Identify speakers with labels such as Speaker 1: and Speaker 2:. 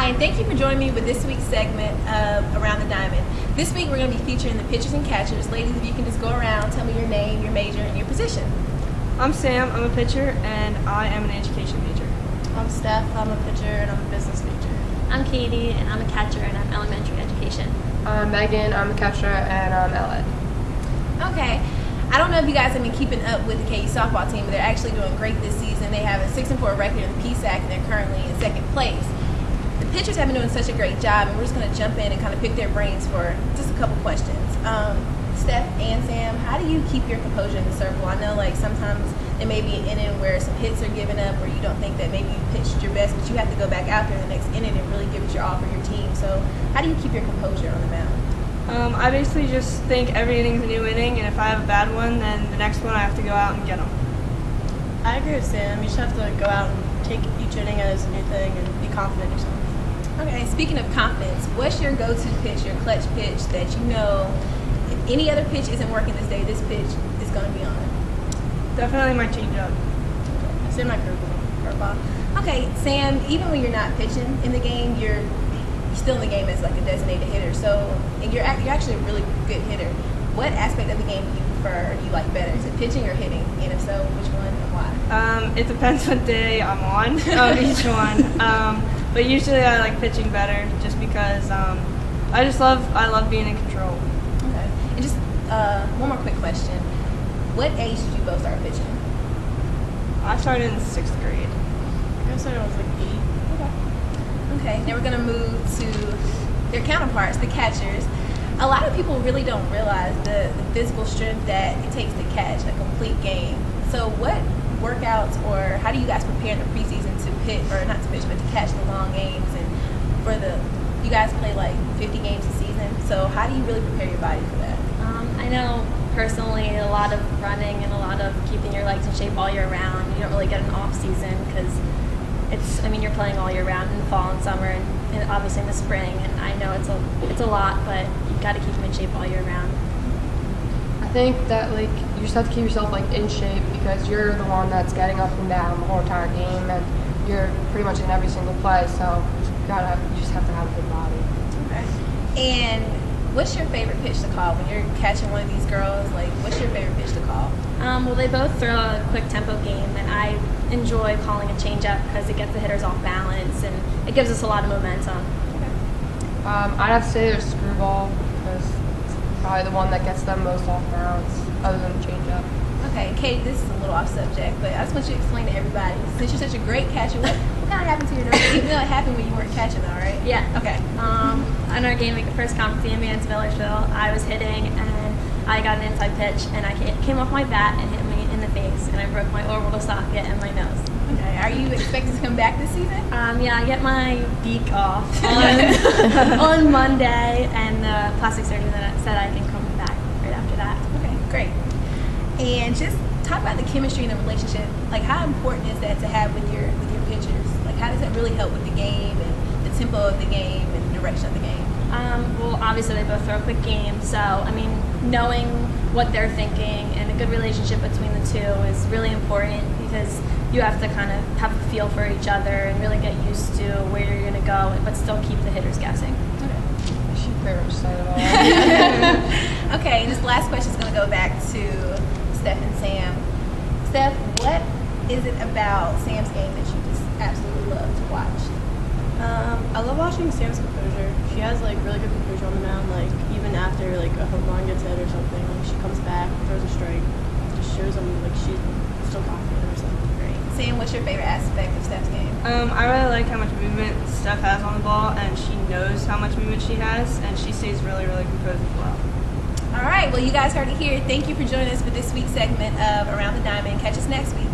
Speaker 1: Hi, and thank you for joining me with this week's segment of Around the Diamond. This week we're going to be featuring the pitchers and catchers. Ladies, if you can just go around, tell me your name, your major, and your position.
Speaker 2: I'm Sam, I'm a pitcher, and I am an education major.
Speaker 3: I'm Steph, I'm a pitcher, and I'm a business major.
Speaker 4: I'm Katie, and I'm a catcher, and I'm elementary education.
Speaker 5: I'm Megan, I'm a catcher, and I'm Ellett.
Speaker 1: Okay. I don't know if you guys have been keeping up with the KU softball team, but they're actually doing great this season. They have a 6-4 record in the PSAC, and they're currently in second place. The pitchers have been doing such a great job, and we're just going to jump in and kind of pick their brains for just a couple questions. Steph and Sam, how do you keep your composure in the circle? I know like sometimes there may be an inning where some hits are given up or you don't think that maybe you pitched your best, but you have to go back out there in the next inning and really give it your all for your team. So how do you keep your composure on the mound?
Speaker 2: I basically just think every inning's a new inning, and if I have a bad one, then the next one I have to go out and get them.
Speaker 3: I agree with Sam. You just have to go out and take each inning as a new thing and be confident in yourself.
Speaker 1: Okay, speaking of confidence, what's your go-to pitch, your clutch pitch that you know if any other pitch isn't working this day, this pitch is going to be on?
Speaker 2: Definitely my changeup.
Speaker 3: It's in my curveball.
Speaker 1: Okay, Sam, even when you're not pitching in the game, you're still in the game as like a designated hitter. So, and you're actually a really good hitter. What aspect of the game do you prefer or do you like better? Is it pitching or hitting? And if so, which one and why?
Speaker 2: It depends what day I'm on of each one. But usually I like pitching better just because I love being in control.
Speaker 1: Okay. And just one more quick question. What age did you both start pitching?
Speaker 2: I started in 6th grade.
Speaker 3: I guess I was like 8.
Speaker 1: Okay, now we're going to move to their counterparts, the catchers. A lot of people really don't realize the physical strength that it takes to catch a complete game. So what workouts or how do you guys prepare in the preseason to pitch, or not to pitch, but to catch the long games? And you guys play like 50 games a season, so how do you really prepare your body for that?
Speaker 4: I know personally a lot of running and a lot of keeping your legs in shape all year round. You don't really get an off season because you're playing all year round in the fall and summer and obviously in the spring. And I know it's a lot, but you've got to keep them in shape all year round.
Speaker 5: I think that you just have to keep yourself in shape because you're the one that's getting up and down the whole entire game, and you're pretty much in every single play. So you just have to have a good body.
Speaker 1: Okay. And what's your favorite pitch to call when you're catching one of these girls? Like, what's your favorite pitch to call?
Speaker 4: Well, they both throw a quick tempo game, and I enjoy calling a changeup because it gets the hitters off balance and it gives us a lot of momentum.
Speaker 1: Okay.
Speaker 5: I'd have to say there's screwball because it's probably the one that gets them most off balance, other than the changeup.
Speaker 1: Okay, Kate, this is a little off subject, but I just want you to explain to everybody, since you're such a great catcher, what kind of happened to your nose? You know it happened when you weren't catching though, right?
Speaker 4: Yeah.
Speaker 1: Okay.
Speaker 4: On our game, first competition against Millersville, I was hitting and I got an inside pitch and it came off my bat and hit me in the face and I broke my orbital socket and my nose.
Speaker 1: Okay. Are you expected to come back this season?
Speaker 4: Yeah, I get my beak off on Monday, and the plastic surgeon said I can come back right after that.
Speaker 1: Okay, great. And just talk about the chemistry and the relationship. Like, how important is that to have with your pitchers? Like, how does that really help with the game and the tempo of the game and the direction of the game?
Speaker 4: Well, obviously they both throw a quick game, so knowing what they're thinking and a good relationship between the two is really important because you have to kind of have a feel for each other and really get used to where you're going to go, but still keep the hitters guessing.
Speaker 1: Okay.
Speaker 5: She pretty much said it all.
Speaker 1: Okay, and this last question is going to go back to Steph and Sam. Steph, what is it about Sam's game that you just absolutely love to watch?
Speaker 3: I love watching Sam's composure. She has really good composure on the mound. Even after a home run gets hit or something, she comes back, throws a strike, just shows them she's still confident in herself.
Speaker 1: Great. Sam, what's your favorite aspect of Steph's game?
Speaker 2: I really like how much movement Steph has on the ball, and she knows how much movement she has, and she stays really, really composed as well.
Speaker 1: All right, well, you guys heard it here. Thank you for joining us for this week's segment of Around the Diamond. Catch us next week.